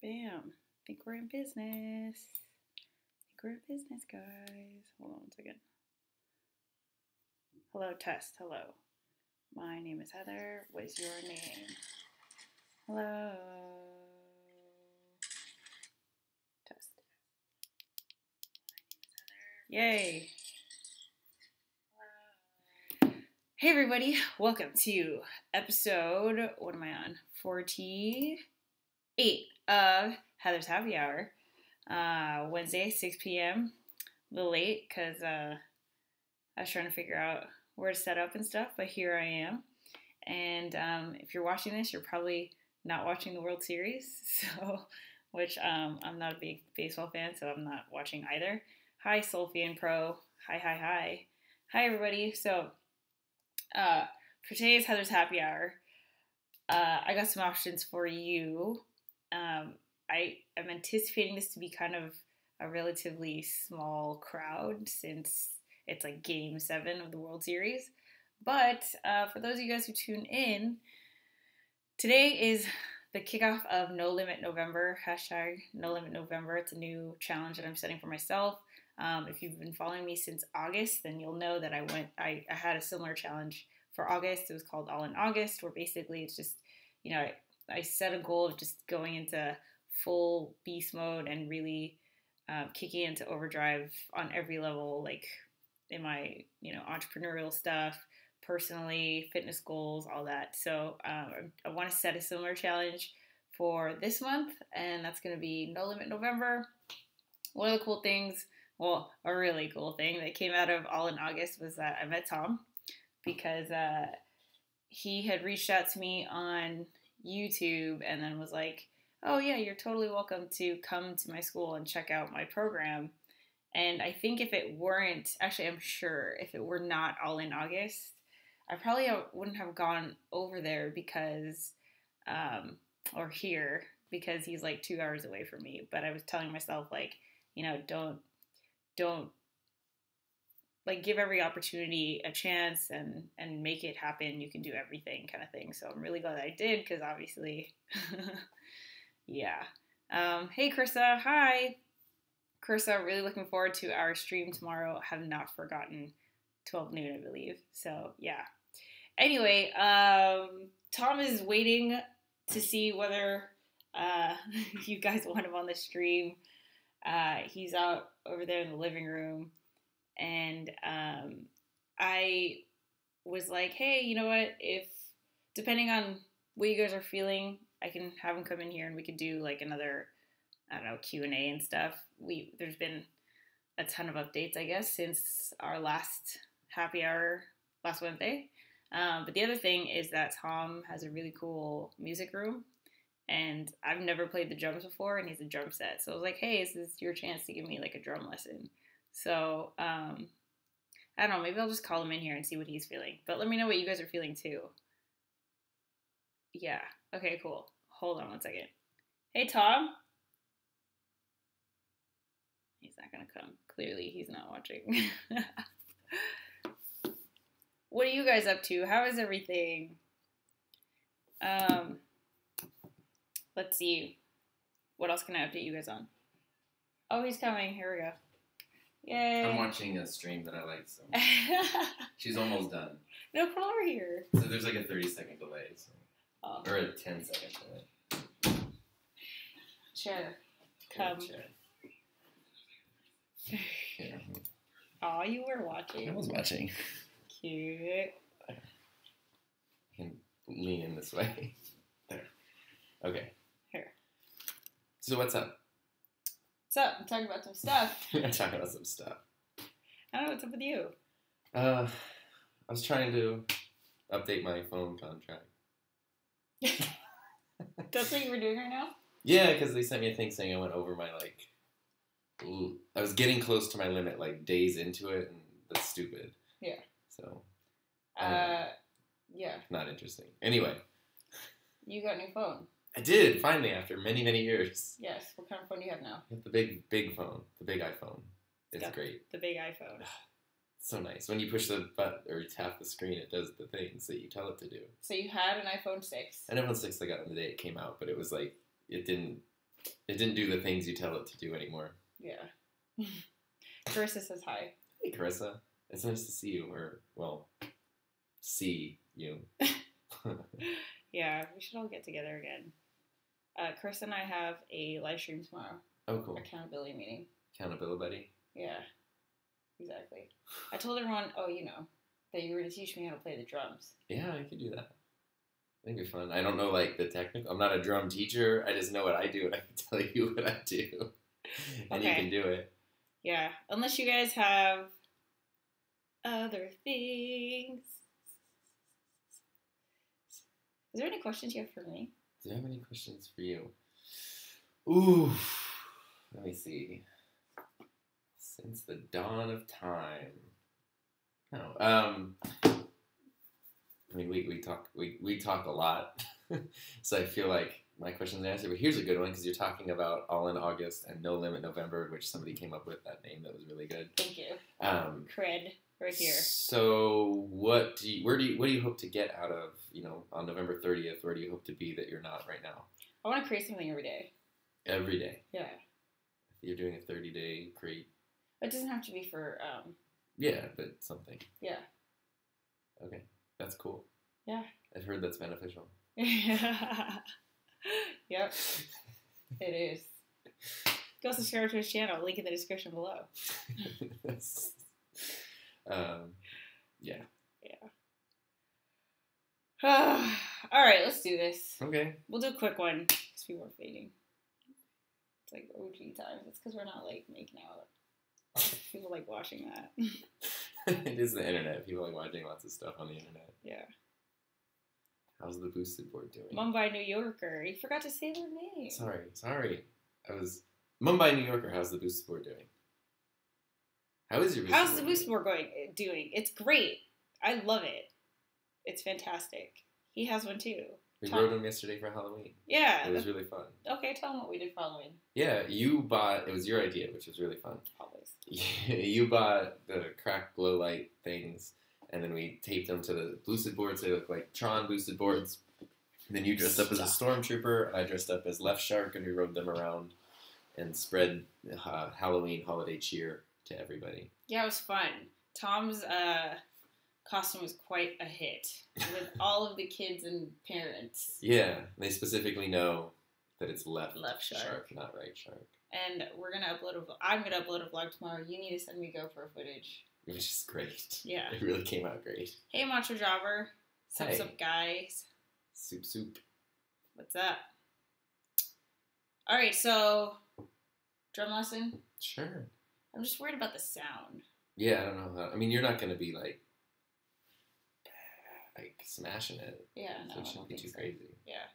Bam. I think we're in business. Guys. Hold on one second. Hello, test. Hello. My name is Heather. What is your name? Hello. Test. Yay. Hey everybody, welcome to episode, what am I on? 48 of Heather's Happy Hour. Wednesday, 6 p.m. A little late because I was trying to figure out where to set up and stuff, but here I am. And if you're watching this, you're probably not watching the World Series, which I'm not a big baseball fan, so I'm not watching either. Hi, Solfian Pro. Hi. Hi, everybody. So, for today's Heather's Happy Hour, I got some options for you. I am anticipating this to be kind of a relatively small crowd since it's like Game 7 of the World Series. But for those of you guys who tune in, today is the kickoff of No Limit November, hashtag No Limit November. It's a new challenge that I'm setting for myself. If you've been following me since August, then you'll know that I had a similar challenge for August. It was called All in August, where basically it's just, I set a goal of just going into full beast mode and really kicking into overdrive on every level, like in my, entrepreneurial stuff, personally, fitness goals, all that. So I want to set a similar challenge for this month, and that's going to be No Limit November. One of the cool things, well, a really cool thing that came out of All in August was that I met Tom because he had reached out to me on YouTube and then was like, oh yeah, you're totally welcome to come to my school and check out my program. And I think if it weren't, actually I'm sure if it were not All in August, I probably wouldn't have gone over there because, or here, because he's like 2 hours away from me. But I was telling myself like, don't like give every opportunity a chance and make it happen. You can do everything kind of thing. So I'm really glad I did because obviously, yeah. Hey, Krissa. Hi. Krissa, really looking forward to our stream tomorrow. Have not forgotten 12 noon, I believe. So yeah. Anyway, Tom is waiting to see whether you guys want him on the stream. He's out over there in the living room. And I was like, hey, you know what? If, depending on what you guys are feeling, I can have him come in here and we could do like another, I don't know, Q&A and stuff. There's been a ton of updates, I guess, since our last happy hour last Wednesday. But the other thing is that Tom has a really cool music room. And I've never played the drums before, and he's a drum set. So I was like, hey, is this your chance to give me like a drum lesson? So, I don't know, maybe I'll just call him in here and see what he's feeling. But let me know what you guys are feeling too. Yeah, okay, cool. Hold on one second. Hey, Tom. He's not gonna come. Clearly, he's not watching. What are you guys up to? How is everything? Let's see. What else can I update you guys on? Oh, he's coming. Here we go. Yay. I'm watching a stream that I like, so she's almost done. No, come over here. So there's like a 30-second delay, so. Or a 10-second delay. Chair. Come. Yeah. Oh, you were watching. I was watching. Cute. I can lean in this way. There. Okay. Here. So what's up? What's up? I'm talking about some stuff. I'm talking about some stuff. I don't know what's up with you. I was trying to update my phone contract. That's what you were doing right now? Yeah, because they sent me a thing saying I went over my, I was getting close to my limit, days into it, and that's stupid. Yeah. So. Yeah. Not interesting. Anyway. You got a new phone. I did, finally, after many, many years. Yes. What kind of phone do you have now? I have the big phone. The big iPhone. It's great. The big iPhone. It's so nice. When you push the button or tap the screen, it does the things that you tell it to do. So you had an iPhone 6. An iPhone 6 I got on the day it came out, but it was it didn't It didn't do the things you tell it to do anymore. Yeah. Carissa says hi. Hey, Carissa. It's nice to see you, or, well, see you. Yeah, we should all get together again. Carissa and I have a live stream tomorrow. Oh, cool. Accountability meeting. Accountability buddy? Yeah, exactly. I told everyone, that you were going to teach me how to play the drums. Yeah, I could do that. I think it'd be fun. I don't know, like, the technical. I'm not a drum teacher. I just know what I do, and I can tell you what I do. And you can do it. Yeah, unless you guys have other things. Is there any questions you have for me? Do I have any questions for you? Ooh, let me see. Since the dawn of time. No, I mean, we talk a lot, so I feel like my question's answered. But here's a good one, because you're talking about All in August and No Limit November, which somebody came up with that name that was really good. Thank you. Cred right here. So what do you hope to get out of, on November 30th? Where do you hope to be that you're not right now? I want to create something every day. Every day. Yeah. You're doing a 30-day create. It doesn't have to be for. Yeah, but something. Yeah. Okay, that's cool. Yeah. I've heard that's beneficial. Yep. It is. Go subscribe to his channel. Link in the description below. Yeah. Yeah. All right, let's do this. Okay. We'll do a quick one because people are fading. It's like OG times. It's because we're not like making out. People like watching that. It is the internet. People like watching lots of stuff on the internet. Yeah. How's the boosted board doing? Mumbai, New Yorker. You forgot to say their name. Sorry. Mumbai, New Yorker. How's the boosted board doing? How is your boosted board? How's the boosted board doing? It's great. I love it. It's fantastic. He has one too. We rode them yesterday for Halloween. Yeah. It was really fun. Okay, tell them what we did for Halloween. Yeah, it was your idea, which was really fun. Always. You bought the cracked glow light things, and then we taped them to the boosted boards. They look like Tron boosted boards. And then you dressed up as a stormtrooper, and I dressed up as Left Shark, and we rode them around and spread Halloween holiday cheer to everybody. Yeah, it was fun. Tom's costume was quite a hit with all of the kids and parents. Yeah, they specifically know that it's left shark, not right shark. And I'm gonna upload a vlog tomorrow. You need to send me GoPro footage. Which is great. Yeah. It really came out great. Hey, Macho Jobber. Hey. What's up, guys? Soup. What's up? All right, so drum lesson? Sure. I'm just worried about the sound. Yeah, I don't know how. I mean, you're not going to be like smashing it. Yeah, no, so it shouldn't be too crazy. Yeah.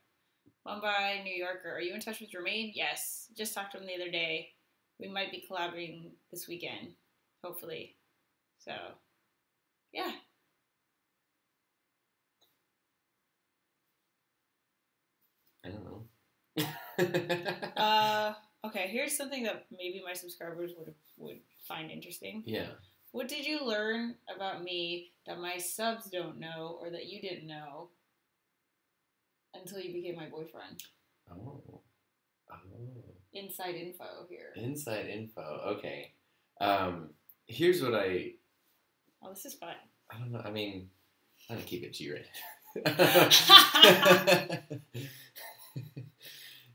Mumbai, New Yorker. Are you in touch with Romain? Yes. Just talked to him the other day. We might be collaborating this weekend, hopefully. So, yeah. I don't know. Okay, here's something that maybe my subscribers would find interesting. Yeah. What did you learn about me that my subs don't know or that you didn't know until you became my boyfriend? Oh. Inside info here. Inside info. Okay. Here's what I... Oh, this is fun. I don't know. I mean, I'm going to keep it G-rated.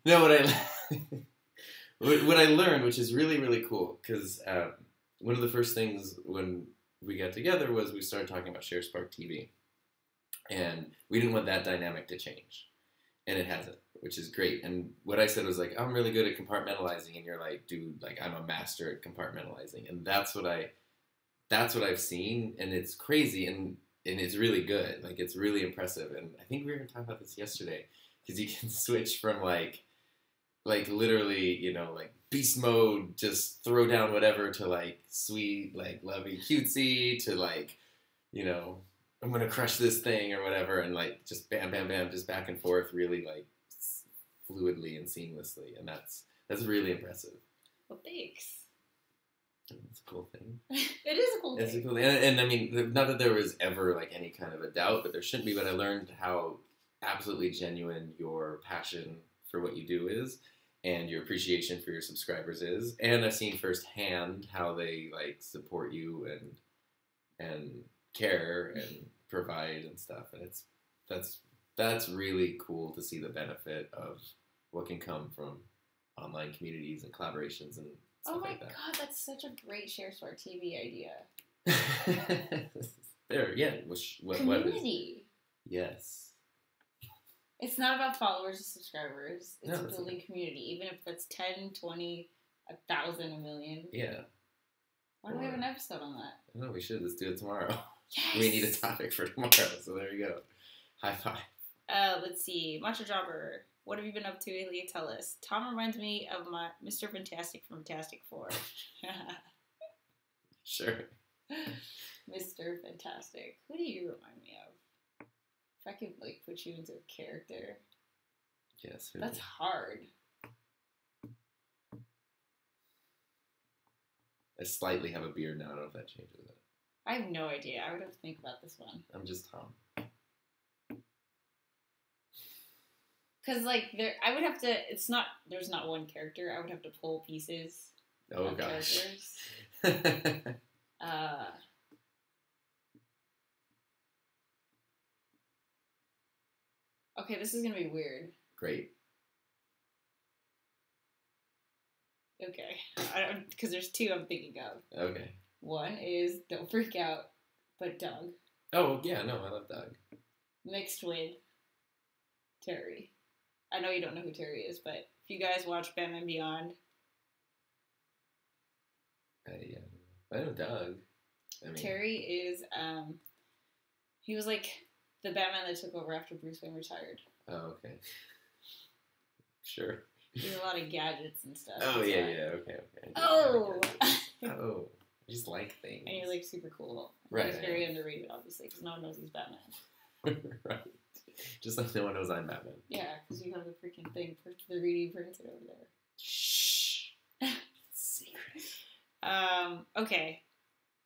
No, what I learned, which is really, really cool, because one of the first things when we got together was we started talking about Sharespark TV. And we didn't want that dynamic to change. And it hasn't, which is great. And what I said was like, I'm really good at compartmentalizing. And you're like, dude, like I'm a master at compartmentalizing. And that's what I've seen. And it's crazy. And it's really good. Like, it's really impressive. And I think we were going to talk about this yesterday. Because you can switch from like literally, you know, like beast mode, just throw down whatever, to like sweet, like lovey cutesy, to like, you know, I'm going to crush this thing or whatever. And like just bam, bam, bam, just back and forth really like fluidly and seamlessly. And that's really impressive. Well, thanks. It's a cool thing. It is a cool thing. It's a cool thing. And I mean, not that there was ever like any kind of a doubt, but there shouldn't be. But I learned how absolutely genuine your passion for what you do is. and your appreciation for your subscribers is. And I've seen firsthand how they like support you and care and provide and stuff. And that's really cool to see the benefit of what can come from online communities and collaborations and stuff like that. Oh my god, that's such a great Sharespark TV idea. There, yeah. Community. Yes. It's not about followers and subscribers. It's No, building okay. community, even if that's 10, 20, 1,000, a million. Yeah. Why don't we have an episode on that? I don't know, we should. Let's do it tomorrow. Yes! We need a topic for tomorrow, so there you go. High five. Let's see. Macho Jobber, what have you been up to lately? Tell us. Tom reminds me of my Mr. Fantastic from Fantastic Four. Sure. Mr. Fantastic. Who do you remind me of? If I could, like, put you into a character. Yes. That's hard. I slightly have a beard now. I don't know if that changes it. I have no idea. I would have to think about this one. I'm just Tom. Because, like, I would have to, there's not one character. I would have to pull pieces of Gosh. characters. Okay, this is going to be weird. Great. Okay. Because there's two I'm thinking of. Okay. One is Don't Freak Out, but Doug. Oh, yeah, no, I love Doug. Mixed with Terry. I know you don't know who Terry is, but if you guys watch Batman Beyond. Yeah. I know Doug. Terry is, he was like the Batman that took over after Bruce Wayne retired. Oh, okay. Sure. There's a lot of gadgets and stuff. Oh, yeah, okay. Oh! Oh, I just like things. And he's like super cool. Right. He's very underrated, obviously, because no one knows he's Batman. Right. Just like no one knows I'm Batman. Yeah, because you have the freaking thing for the 3D printed over there. Shh. Secret. Okay.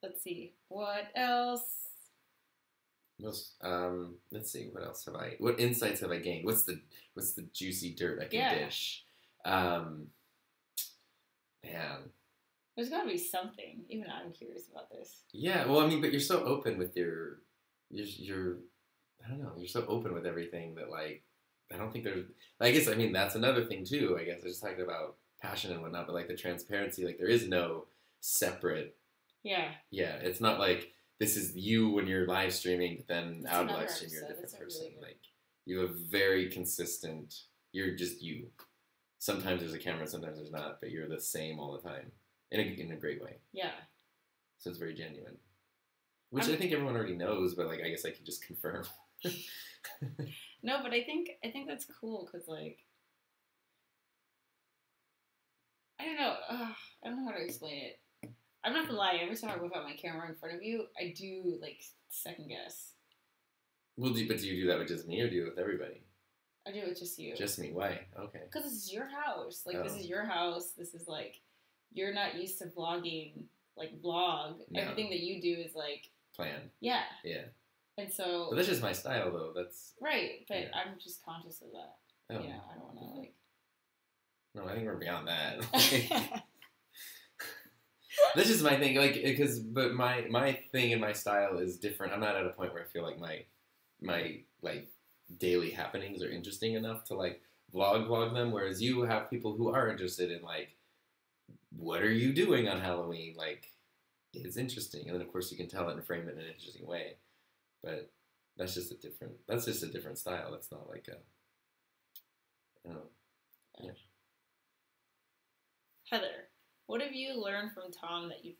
Let's see. What else? Let's see. What else have I? What insights have I gained? What's the juicy dirt I can dish? Man. There's got to be something. Even I'm curious about this. Yeah. Well, I mean, but you're so open with your I don't know. You're so open with everything that like I don't think there's. I guess I mean that's another thing too. I guess I was just talking about passion and whatnot, but like the transparency, like there is no separate. Yeah. Yeah. It's not like. This is you when you're live streaming, but then out live stream you're a different That's person. Really like you have very consistent. You're just you. Sometimes there's a camera, sometimes there's not, but you're the same all the time in a great way. Yeah. So it's very genuine, which I think everyone already knows, but like I guess I could just confirm. No, but I think that's cool because like I don't know. I don't know how to explain it. I'm not gonna lie, every time I whip out my camera in front of you, I do, like, second guess. Well, do you do that with just me, or do you do it with everybody? I do it with just you. Just me? Why? Okay. Because this is your house. Like, This is your house. This is, like, you're not used to vlogging, like, vlog. No. Everything that you do is, like... Plan. Yeah. Yeah. And so... But that's just my style, though. That's... Right, but I'm just conscious of that. Oh. You know, I don't want to, like... No, I think we're beyond that. That's just my thing, like, but my thing and my style is different. I'm not at a point where I feel like my like daily happenings are interesting enough to like vlog them. Whereas you have people who are interested in like, what are you doing on Halloween? Like, it's interesting, and then of course you can tell it and frame it in an interesting way. But that's just a different style. That's not like a, I don't know. Yeah. Heather. What have you learned from Tom that you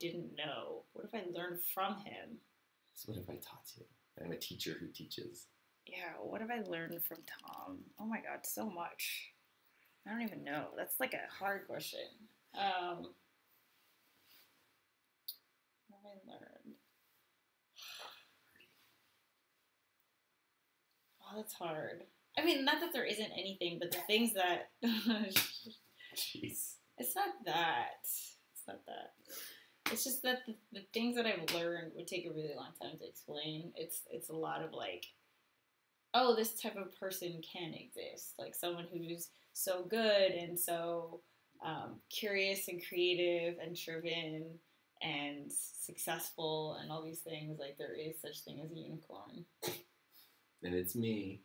didn't know? What have I learned from him? So what have I taught you? I'm a teacher who teaches. Yeah, what have I learned from Tom? Oh my god, so much. I don't even know. That's like a hard question. What have I learned? Oh, that's hard. I mean, not that there isn't anything, but the things that... Jeez. It's not that. It's just that the things that I've learned would take a really long time to explain. It's a lot of, like... oh, this type of person can exist. Like someone who's so good and so curious and creative and driven and successful and all these things. Like there is such thing as a unicorn. And it's me.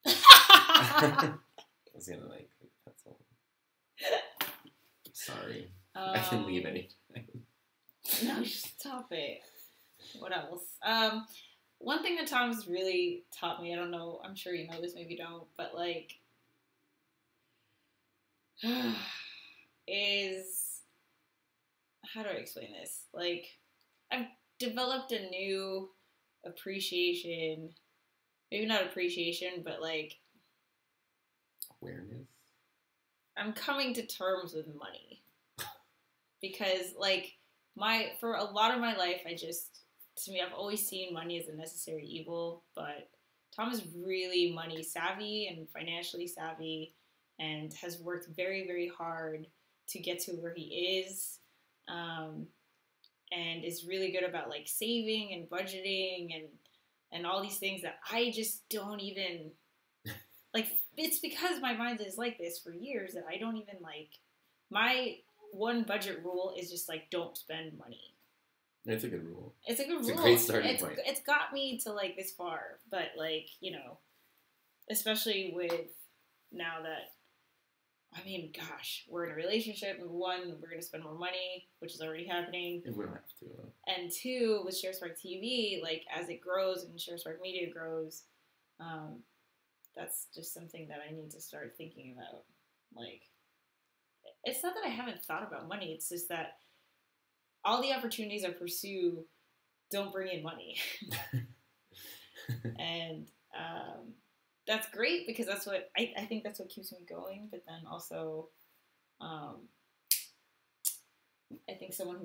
I was gonna like pencil. Sorry. I can leave anytime. No, stop it. What else? One thing that Tom's really taught me, I don't know, I'm sure you know this, maybe you don't, but like, is, how do I explain this? Like, I've developed a new appreciation, maybe not appreciation, but like, awareness. I'm coming to terms with money. Because like, for a lot of my life, to me, I've always seen money as a necessary evil, but Tom is really money savvy and financially savvy and has worked very, very hard to get to where he is, and is really good about like saving and budgeting and all these things that I just don't even, like, it's because my mind is like this for years that I don't even like, my one budget rule is just like, don't spend money. It's a good rule. It's a good rule. It's a great starting point. It's got me to like this far, but like, you know, especially with now that, I mean, gosh, we're in a relationship. And one, we're going to spend more money, which is already happening. We don't have to. And two, with Sharespark TV, like as it grows and Sharespark Media grows, that's just something that I need to start thinking about. Like, it's not that I haven't thought about money. It's just that all the opportunities I pursue don't bring in money. And that's great because that's what, I think that's what keeps me going. But then also, I think someone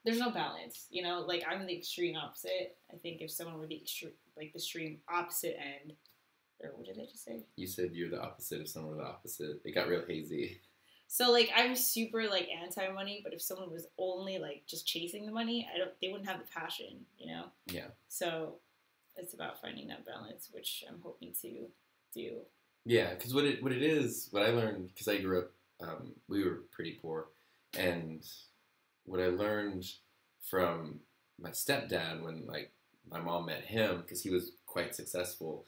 there's no balance, you know, like I'm the extreme opposite. I think if someone were the extreme opposite end, or what did I just say? You said you're the opposite if someone were the opposite. It got real hazy. So, like, I'm super, like, anti-money, but if someone was only, like, just chasing the money, they wouldn't have the passion, you know? Yeah. So, it's about finding that balance, which I'm hoping to do. Yeah, because what it is, what I learned, because I grew up, we were pretty poor, and what I learned from my stepdad when, like, my mom met him, because he was quite successful,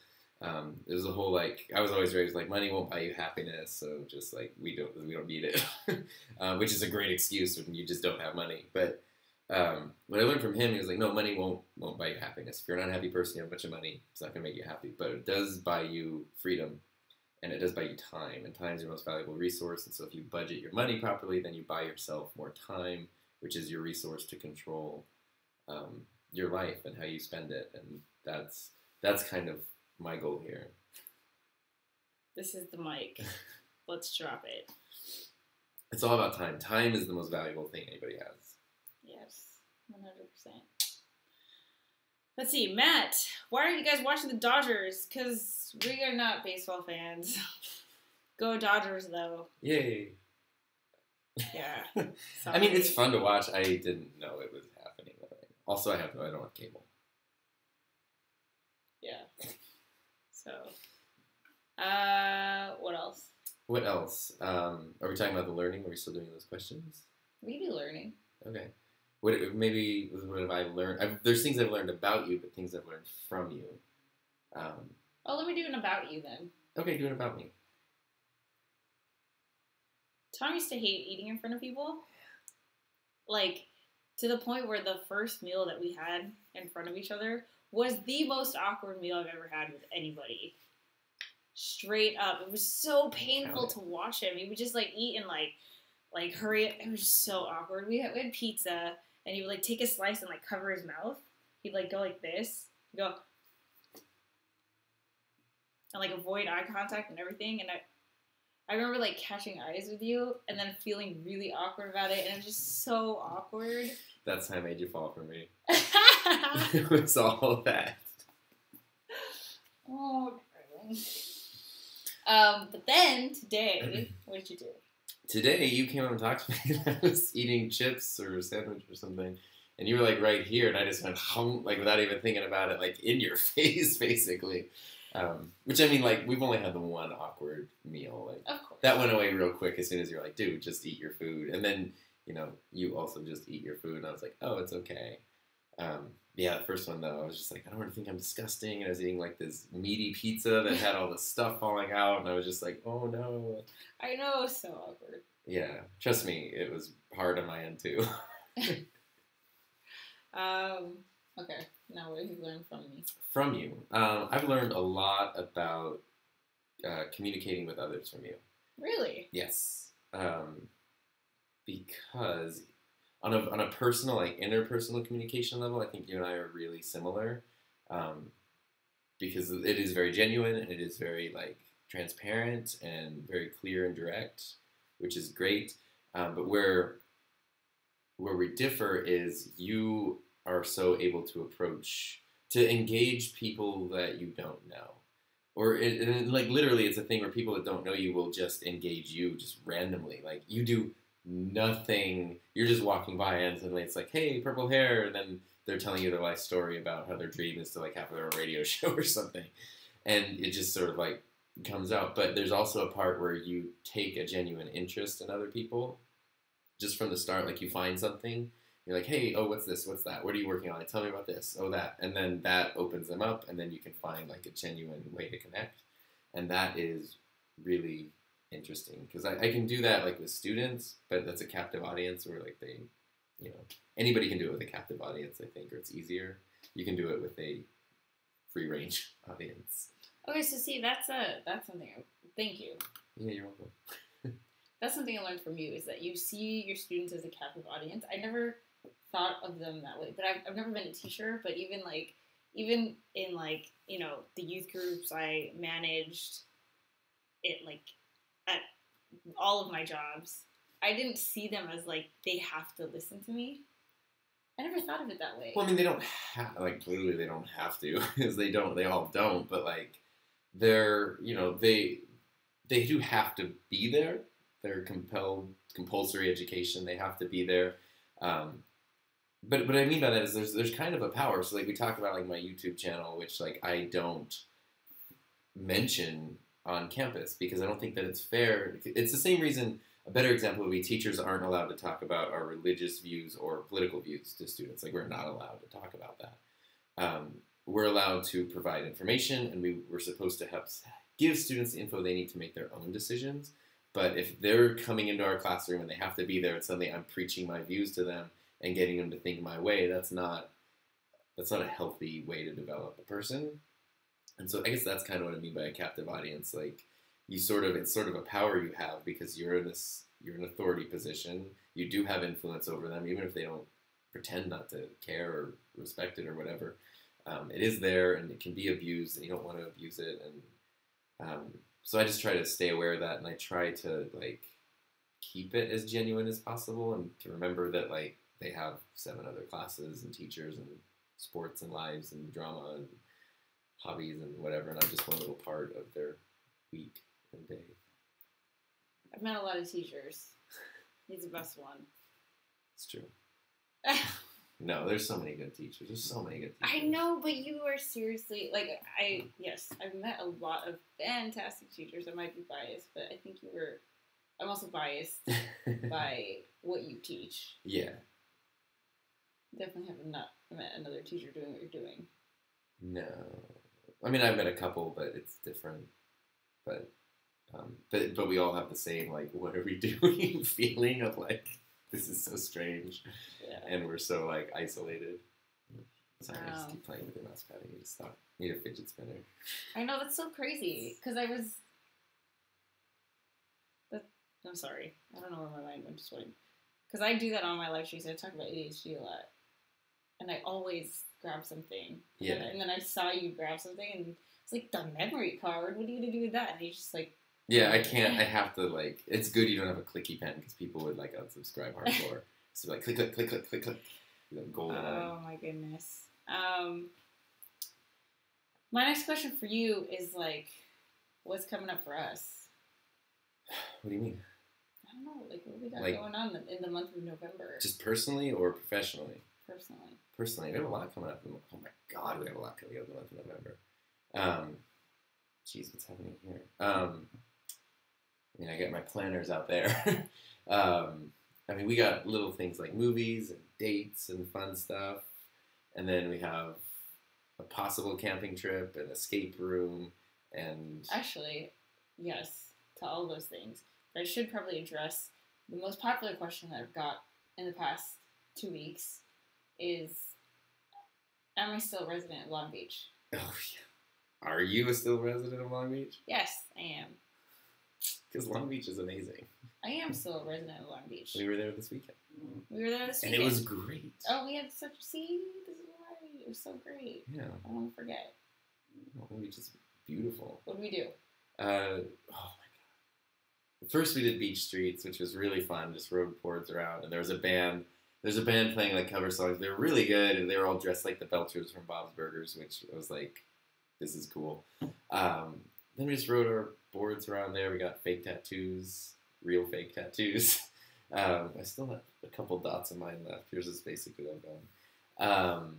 it was a whole, like, I was always raised, like, money won't buy you happiness, so just, like, we don't need it, which is a great excuse when you just don't have money, but what I learned from him, he was like, no, money won't buy you happiness. If you're an unhappy person, you have a bunch of money, it's not going to make you happy, but it does buy you freedom, and it does buy you time, and time is your most valuable resource, and so if you budget your money properly, then you buy yourself more time, which is your resource to control your life and how you spend it, and that's kind of my goal here. This is the mic. Let's drop it. It's all about time. Time is the most valuable thing anybody has. Yes, 100%. Let's see, Matt, why are you guys watching the Dodgers? Because we are not baseball fans. Go Dodgers, though. Yay. Yeah. I mean, it's fun to watch. I didn't know it was happening. Also, I don't have cable. Yeah. So, what else? What else? Are we talking about the learning? Are we still doing those questions? We do learning. Okay. What have I learned? There's things I've learned about you, but things I've learned from you. Let me do an about you then. Okay, do an about me. Tom used to hate eating in front of people. Like, to the point where the first meal that we had in front of each other was the most awkward meal I've ever had with anybody. Straight up. It was so painful to watch him. He would just, like, eat and, like hurry. It was just so awkward. We had pizza, and he would, like, take a slice and, like, cover his mouth. He'd, like, go like this. He'd go. And, like, avoid eye contact and everything. And I remember, like, catching eyes with you and then feeling really awkward about it. And it was just so awkward. That's how I made you fall for me. It was all that. Oh, darling. But then, today, what did you do? Today, you came up and talked to me. I was eating chips or a sandwich or something. And you were, like, right here. And I just went, like, without even thinking about it, like, in your face, basically. Which I mean, like, we've only had the one awkward meal. Like, of course. That went away real quick as soon as you're like, dude, just eat your food. And then, you also just eat your food. And I was like, oh, it's okay. Yeah, the first one, though, I was just like, I don't want to think I'm disgusting. And I was eating, like, this meaty pizza that had all the stuff falling out. And I was just like, oh, no. I know, it was so awkward. Yeah, trust me, it was hard on my end, too. Okay, now what have you learned from me? From you. I've learned a lot about communicating with others from you. Really? Yes. Because on a personal, like, interpersonal communication level, I think you and I are really similar. Because it is very genuine, and it is very, like, transparent and very clear and direct, which is great. But where we differ is you are so able to engage people that you don't know. Or, like, literally, it's a thing where people that don't know you will just engage you just randomly. Like, you do nothing. You're just walking by, and suddenly it's like, hey, purple hair, and then they're telling you their life story about how their dream is to, like, have their own radio show or something. And it just sort of, like, comes out. But there's also a part where you take a genuine interest in other people just from the start. Like, you find something, you're like, hey, oh, what's this, what's that, what are you working on, tell me about this, oh, that, and then that opens them up, and then you can find, like, a genuine way to connect. And that is really interesting, because I can do that, like, with students, but that's a captive audience where, like, they, anybody can do it with a captive audience, I think, or it's easier. You can do it with a free range audience. Okay, so see, that's something. Thank you. Yeah, you're welcome. That's something I learned from you, is that you see your students as a captive audience. I never thought of them that way, but I've never been a teacher. But even in like the youth groups I managed, it like at all of my jobs, I didn't see them as like they have to listen to me. I never thought of it that way. Well, I mean, they don't have, like, clearly they don't have to, because they all don't, but, like, they're, they do have to be there. They're compulsory education, they have to be there. But what I mean by that is there's kind of a power. So, like, we talk about, like, my YouTube channel, which, like, I don't mention on campus, because I don't think that it's fair. It's the same reason. A better example would be teachers aren't allowed to talk about our religious views or political views to students. Like, we're not allowed to talk about that. We're allowed to provide information, and we're supposed to give students the info they need to make their own decisions. But if they're coming into our classroom and they have to be there, and suddenly I'm preaching my views to them and getting them to think my way, that's not a healthy way to develop a person. And so I guess that's kind of what I mean by a captive audience. Like, it's sort of a power you have, because you're in an authority position. You do have influence over them, even if they don't pretend not to care or respect it or whatever. It is there, and it can be abused, and you don't want to abuse it. And so I just try to stay aware of that, and I try to, like, keep it as genuine as possible, and to remember that, like, they have 7 other classes and teachers and sports and lives and drama and hobbies and whatever, and I'm just one little part of their week and day. I've met a lot of teachers. He's the best one. It's true. No, there's so many good teachers. There's so many good teachers. I know, but you are seriously, like, I've met a lot of fantastic teachers. I might be biased, but I think I'm also biased by what you teach. Yeah. Definitely have not met another teacher doing what you're doing. No. I mean, I've met a couple, but it's different. But we all have the same, like, what are we doing feeling of, like, this is so strange. Yeah. And we're so, like, isolated. Sorry, I just keep playing with your mouse pad. You just stop. Need a fidget spinner. I know, that's so crazy. Because I'm sorry. I don't know where my mind went just went. Because I do that on my live streams. I talk about ADHD a lot. And I always grab something. Yeah. And then I saw you grab something, and it's like, the memory card. What are you going to do with that? And he's just like... Yeah, I can't. I have to, like... It's good you don't have a clicky pen, because people would, like, unsubscribe hardcore. So, like, click, click, click, click, click, click. Golden Oh, my goodness. My next question for you is, like, what's coming up for us? What do you mean? I don't know. Like, what we got going on in the month of November? Just personally or professionally? Personally. Personally, we have a lot coming up. Oh my God, we have a lot coming up in the month of November. Jeez, what's happening here? I mean, I got my planners out there. I mean, we got little things like movies and dates and fun stuff. And then we have a possible camping trip, an escape room, and... Actually, yes, to all those things. But I should probably address the most popular question that I've got in the past 2 weeks is, am I still a resident of Long Beach? Oh, yeah. Are you a still resident of Long Beach? Yes, I am. Because Long Beach is amazing. I am still a resident of Long Beach. We were there this weekend. We were there this And weekend. it was great. Oh, we had such... See, this is why. It was so great. Yeah. I won't forget. Long Beach is beautiful. What did we do? Oh, my God. First, we did Beach Streets, which was really fun. Just rode boards around. And there was a band. There's a band playing, like, cover songs. They were really good. And they were all dressed like the Belchers from Bob's Burgers, which was like, this is cool. Then we just rode our boards around there. We got fake tattoos, real fake tattoos. I still have a couple dots of mine left. Yours is basically all gone.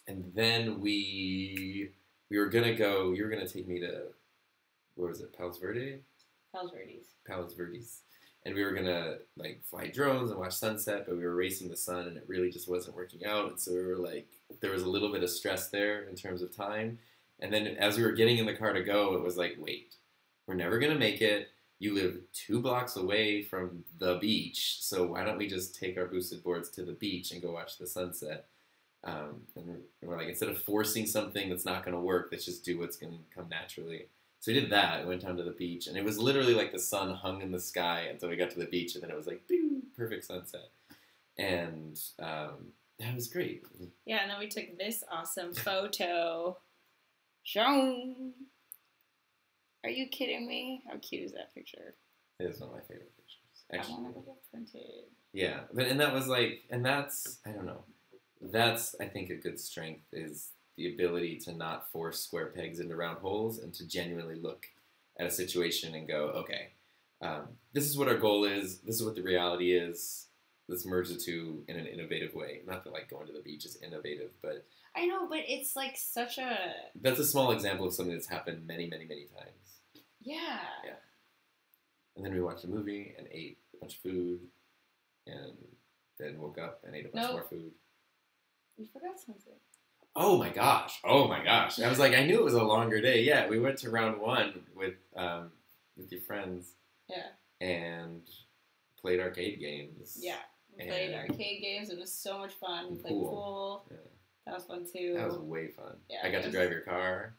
And then we were gonna go. You were gonna take me to, what was it, Palos Verdes? Palos Verdes. And we were gonna like fly drones and watch sunset, but we were racing the sun, and it really just wasn't working out. And so we were like, there was a little bit of stress there in terms of time. And then as we were getting in the car to go, it was like, wait, we're never going to make it. You live 2 blocks away from the beach, so why don't we just take our boosted boards to the beach and go watch the sunset? And we're like, instead of forcing something that's not going to work, let's just do what's going to come naturally. So we did that. We went down to the beach, and it was literally like the sun hung in the sky until we got to the beach, and then it was like, bing, perfect sunset. And that was great. Yeah, and then we took this awesome photo. Shown. Are you kidding me? How cute is that picture? It is one of my favorite pictures. Actually, I want to get printed. Yeah, and that was like, and that's, I don't know, that's, I think, a good strength is the ability to not force square pegs into round holes and to genuinely look at a situation and go, okay, this is what our goal is, this is what the reality is, let's merge the two in an innovative way. Not that, like, going to the beach is innovative, but... I know, but it's, like, such a... That's a small example of something that's happened many, many, many times. Yeah. Yeah. And then we watched a movie and ate a bunch of food, and then woke up and ate a bunch more food. You forgot something. Oh my gosh! Oh my gosh! I was like, I knew it was a longer day. Yeah, we went to round 1 with your friends. Yeah. And played arcade games. Yeah, we played arcade games. It was so much fun. We played pool. Yeah. That was fun too. That was way fun. Yeah, I got to was... drive your car.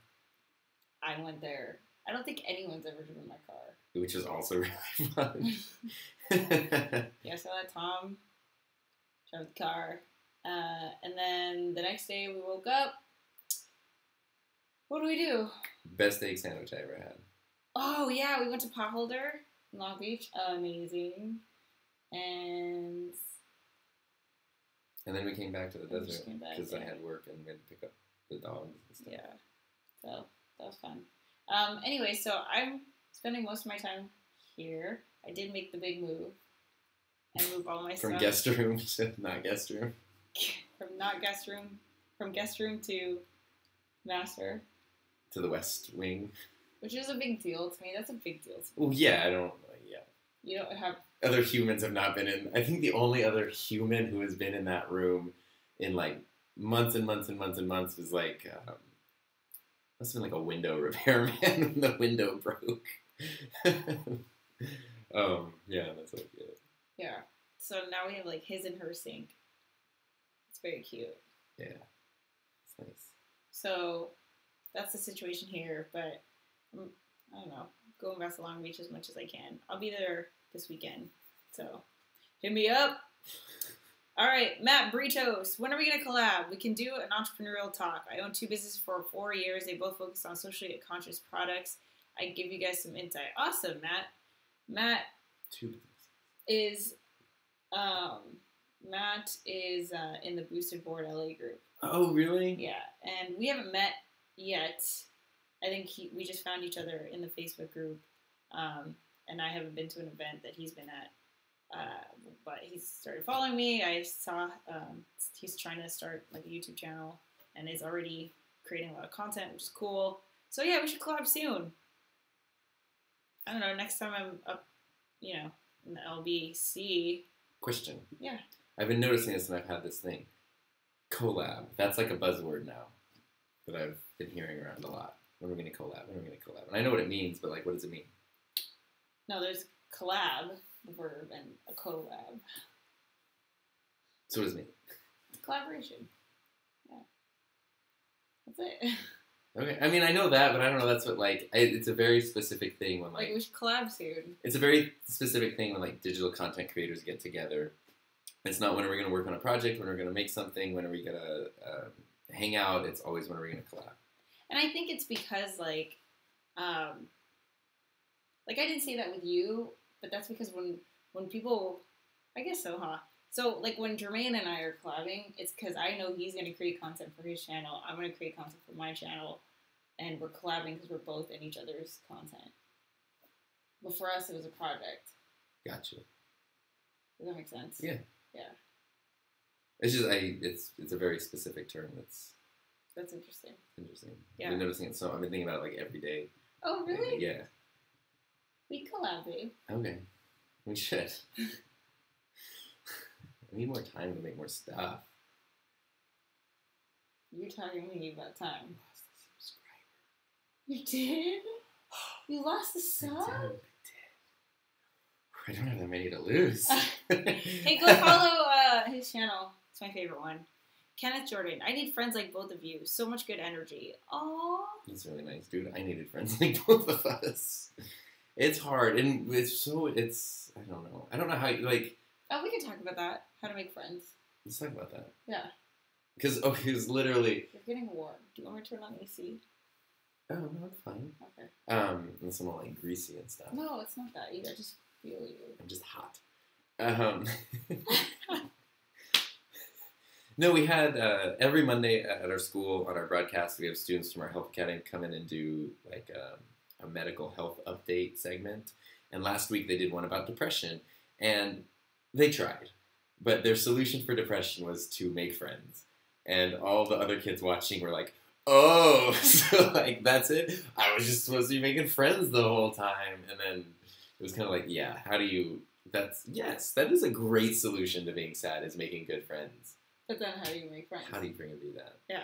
I went there. I don't think anyone's ever driven my car. Which is also really fun. Yeah, so I let Tom drive the car. And then the next day we woke up. What do we do? Best egg sandwich I ever had. Oh, yeah, we went to Potholder in Long Beach. Amazing. And then we came back to the desert because I had work and we had to pick up the dogs and stuff. Yeah, so that was fun. Anyway, so I'm spending most of my time here. I did make the big move and move all my stuff. From guest room to not guest room. From guest room to master. To the west wing. Which is a big deal to me. That's a big deal to me. Well, yeah, yeah. You don't have... Other humans have not been in... I think the only other human who has been in that room in, like, months and months and months and months was, like, must have been, like, a window repairman when the window broke. Yeah, that's so cute. Yeah. So now we have, like, his and her sink. It's very cute. Yeah. It's nice. So that's the situation here, but I don't know. Going back to Long Beach as much as I can. I'll be there this weekend, so hit me up. All right, Matt Britos, when are we gonna collab? We can do an entrepreneurial talk. I own 2 businesses for 4 years. They both focus on socially conscious products. I can give you guys some insight. Awesome, Matt. Matt 2 is in the Boosted Board LA group. Oh, really? Yeah, and we haven't met yet. I think we just found each other in the Facebook group, and I haven't been to an event that he's been at, but he's started following me. I saw he's trying to start like a YouTube channel and is already creating a lot of content, which is cool. So yeah, we should collab soon. I don't know, next time I'm up, you know, in the LBC. Question. Yeah. I've been noticing this and I've had this thing. Collab. That's like a buzzword now that I've been hearing around a lot. When are we going to collab? When are we going to collab? And I know what it means, but like, what does it mean? No, there's collab, the verb, and a collab. So what does it mean? Collaboration. Yeah. That's it. Okay. I mean, I know that, but I don't know. That's what, like, it's a very specific thing when, Like, we should collab soon. It's a very specific thing when, like, digital content creators get together. It's not when are we going to work on a project, when are we going to make something, when are we going to hang out. It's always when are we going to collab. And I think it's because, like I didn't say that with you, but that's because when people, I guess so, huh? So, like, when Jermaine and I are collabing, it's because I know he's going to create content for his channel. I'm going to create content for my channel. And we're collabing because we're both in each other's content. But for us, it was a project. Gotcha. Does that make sense? Yeah. Yeah. It's just, it's a very specific term. That's interesting. Interesting. Yeah. I've been noticing it, so I've been thinking about it, like, every day. Oh, really? Yeah. We collab, babe. Okay. We should. I need more time to make more stuff. You're talking to me about time. I lost a subscriber. You did? You lost a sub? I did. I don't have that many to lose. Hey, go follow his channel. It's my favorite one. Kenneth Jordan. I need friends like both of you. So much good energy. Aww. That's really nice, dude. I needed friends like both of us. It's hard, and I don't know. I don't know how, like... Oh, we can talk about that. How to make friends. Let's talk about that. Yeah. Because literally... You're getting warm. Do you want me to turn on the AC? Oh, no, it's fine. Okay. And some more, like, greasy and stuff. No, it's not that either. I just feel you. I'm just hot. No, we had, every Monday at our school, on our broadcast, we have students from our health academy come in and do, like, a medical health update segment. And last week they did one about depression. And they tried. But their solution for depression was to make friends. And all the other kids watching were like, oh, so, like, that's it? I was just supposed to be making friends the whole time. And then it was kind of like, yeah, how do you... Yes, that is a great solution to being sad, is making good friends. But then how do you make friends? How do you bring and do that? Yeah.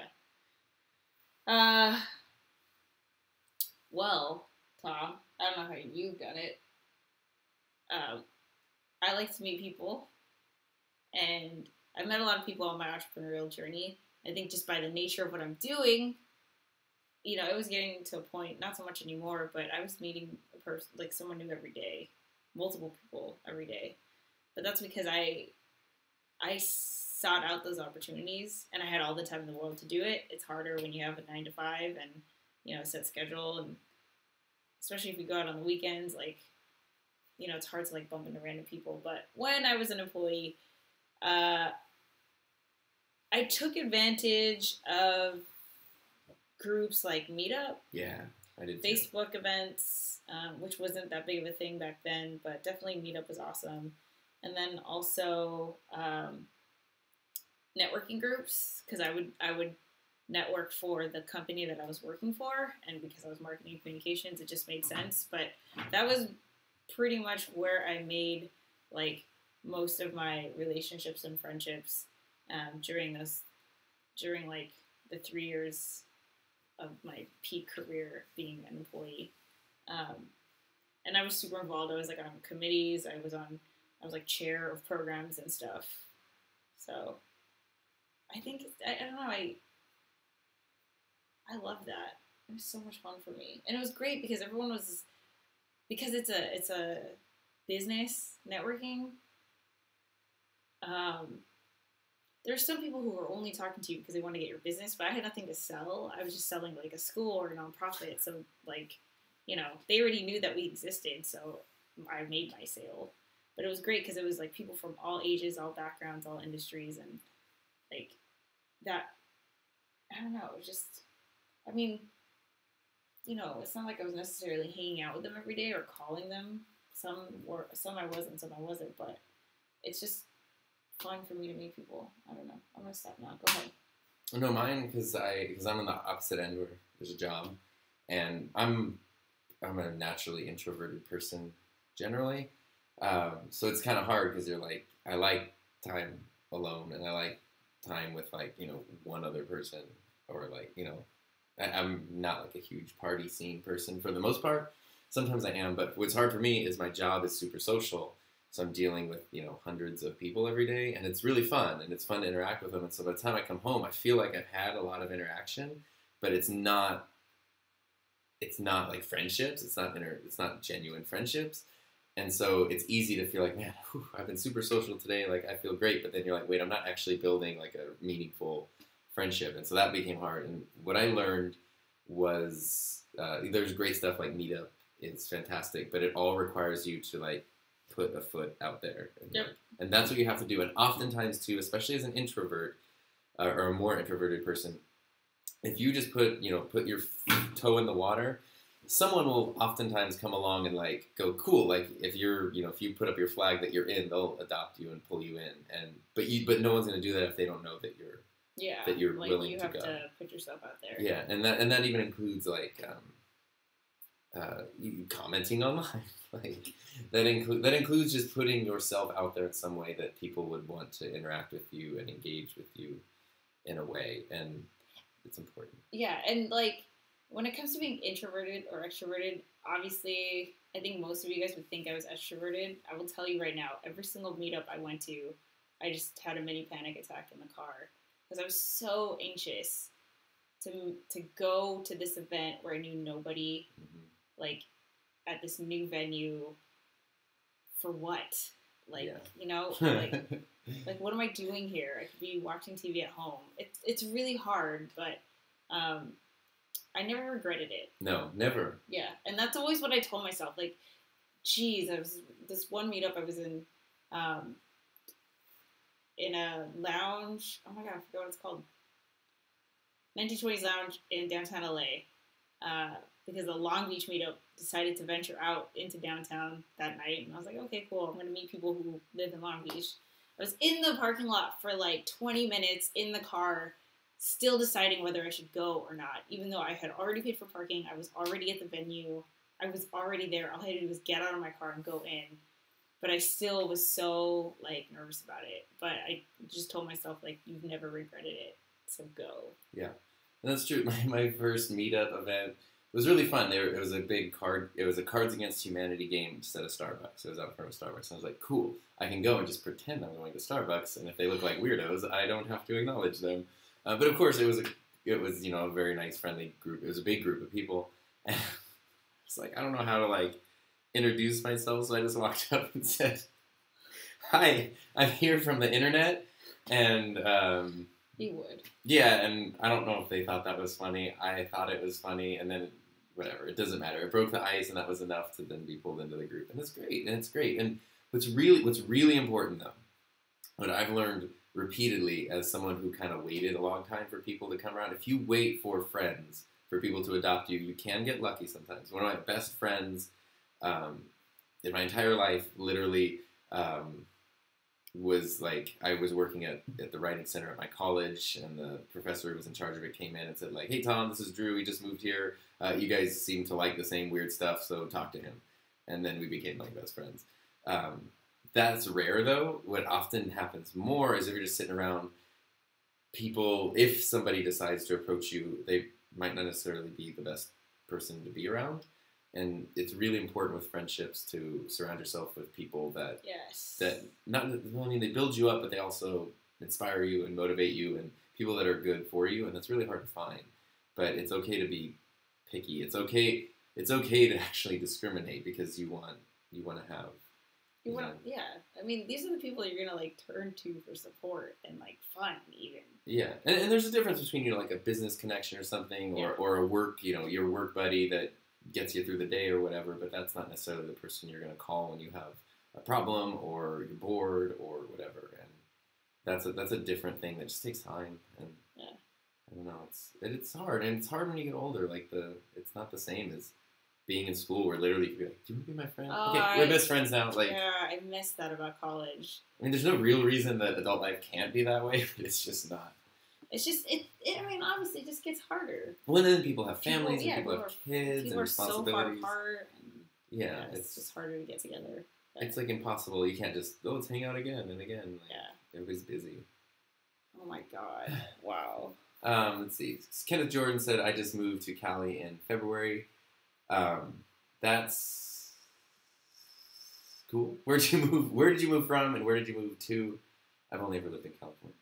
Well, Tom, I don't know how you've done it. I like to meet people. And I've met a lot of people on my entrepreneurial journey. I think just by the nature of what I'm doing, you know, it was getting to a point, not so much anymore, but I was meeting a person, like someone new every day, multiple people every day. But that's because I sought out those opportunities, and I had all the time in the world to do it. It's harder when you have a 9-to-5 and, you know, a set schedule, and especially if you go out on the weekends, like, you know, it's hard to, like, bump into random people. But when I was an employee, I took advantage of groups like Meetup. Yeah, I did too. Facebook events, which wasn't that big of a thing back then, but definitely Meetup was awesome. And then also networking groups, because I would network for the company that I was working for, and because I was marketing communications, it just made sense. But that was pretty much where I made, like, most of my relationships and friendships during like the 3 years of my peak career being an employee. And I was super involved. I was, like, on committees. I was like chair of programs and stuff. So I think I don't know. I love that. It was so much fun for me, and it was great because everyone was, because it's a business networking. There's some people who are only talking to you because they want to get your business, but I had nothing to sell. I was just selling, like, a school or a nonprofit. So, like, you know, they already knew that we existed, so I made my sale. But it was great because it was, like, people from all ages, all backgrounds, all industries, and, like, that, I don't know, it was just, I mean, you know, it's not like I was necessarily hanging out with them every day or calling them. Some I wasn't, some I wasn't, but it's just fun for me to meet people. I don't know. I'm going to stop now. Go ahead. No, mine, because I'm on the opposite end where there's a job. And I'm a naturally introverted person generally. So it's kind of hard because you're like, I like time alone and I like time with like, you know, one other person or like, you know, I'm not like a huge party scene person for the most part. Sometimes I am, but what's hard for me is my job is super social. So I'm dealing with, you know, hundreds of people every day and it's really fun and it's fun to interact with them. And so by the time I come home, I feel like I've had a lot of interaction, but it's not like friendships. It's not genuine friendships. And so it's easy to feel like, man, whew, I've been super social today. Like, I feel great. But then you're like, wait, I'm not actually building like a meaningful friendship. And so that became hard. And what I learned was there's great stuff like Meetup. It's fantastic. But it all requires you to like put a foot out there. And, yep. And that's what you have to do. And oftentimes, too, especially as an introvert or a more introverted person, if you just put your toe in the water, someone will oftentimes come along and like go, cool. Like if you put up your flag that you're in, they'll adopt you and pull you in. But no one's going to do that if they don't know that you're like willing you to have go. to put yourself out there. Yeah, and that even includes like commenting online. Like that includes just putting yourself out there in some way that people would want to interact with you and engage with you in a way, and it's important. Yeah, and like when it comes to being introverted or extroverted, obviously I think most of you guys would think I was extroverted. I will tell you right now, every single meetup I went to, I just had a mini panic attack in the car because I was so anxious to go to this event where I knew nobody, like at this new venue. For what? Like, you know, like what am I doing here? I could be watching TV at home. It's really hard, but I never regretted it. No, never. Yeah, and that's always what I told myself. Like, geez, I was this one meetup I was in a lounge. Oh my god, I forgot what it's called. 1920s Lounge in downtown LA. Because the Long Beach meetup decided to venture out into downtown that night. And I was like, okay, cool. I'm going to meet people who live in Long Beach. I was in the parking lot for like 20 minutes in the car, still deciding whether I should go or not. Even though I had already paid for parking, I was already at the venue, I was already there. All I had to do was get out of my car and go in. But I still was so like nervous about it. But I just told myself, like, you've never regretted it, so go. Yeah, and that's true. My first meetup event was really fun. It was a big Cards Against Humanity game just at a Starbucks. It was out in front of Starbucks. And I was like, cool, I can go and just pretend I'm going to Starbucks, and if they look like weirdos, I don't have to acknowledge them. But of course, it was a very nice, friendly group. It was a big group of people, and I was like, I don't know how to like introduce myself, so I just walked up and said, "Hi, I'm here from the internet," and you would. Yeah, and I don't know if they thought that was funny. I thought it was funny, and then whatever. It doesn't matter. It broke the ice, and that was enough to then be pulled into the group, and it's great. And what's really important though, what I've learned repeatedly as someone who kind of waited a long time for people to come around, if you wait for friends, for people to adopt you, you can get lucky sometimes. One of my best friends in my entire life, literally. Was like, I was working at the writing center at my college, and the professor who was in charge of it came in and said like, hey Tom, this is Drew, he just moved here, you guys seem to like the same weird stuff, so talk to him. And then we became like best friends. That's rare though. What often happens more is if you're just sitting around, people, if somebody decides to approach you, they might not necessarily be the best person to be around. And it's really important with friendships to surround yourself with people that they build you up, but they also inspire you and motivate you, and people that are good for you. And that's really hard to find. But it's okay to be picky. It's okay to actually discriminate because you want to have. Yeah. I mean, these are the people you're gonna like turn to for support and like fun even. Yeah, and there's a difference between like a business connection or something, or a work, your work buddy that gets you through the day or whatever, but that's not necessarily the person you're going to call when you have a problem or you're bored or whatever. And that's a different thing that just takes time. And I don't know, it's hard, and it's hard when you get older. Like it's not the same as being in school where literally you could be like, do you want to be my friend? Okay, we're best friends now. Like, yeah, I missed that about college. I mean, there's no real reason that adult life can't be that way, but it's just not. It's just I mean, obviously, it just gets harder. Well, and then people have families, and people have kids, people and are so far responsibilities. apart. And, yeah, it's just harder to get together. But it's like impossible. You can't just let's hang out again and again. Like, yeah, everybody's busy. Oh my god! Wow. Let's see. Kenneth Jordan said, "I just moved to Cali in February." That's cool. Where'd you move? Where did you move from, and where did you move to? I've only ever lived in California.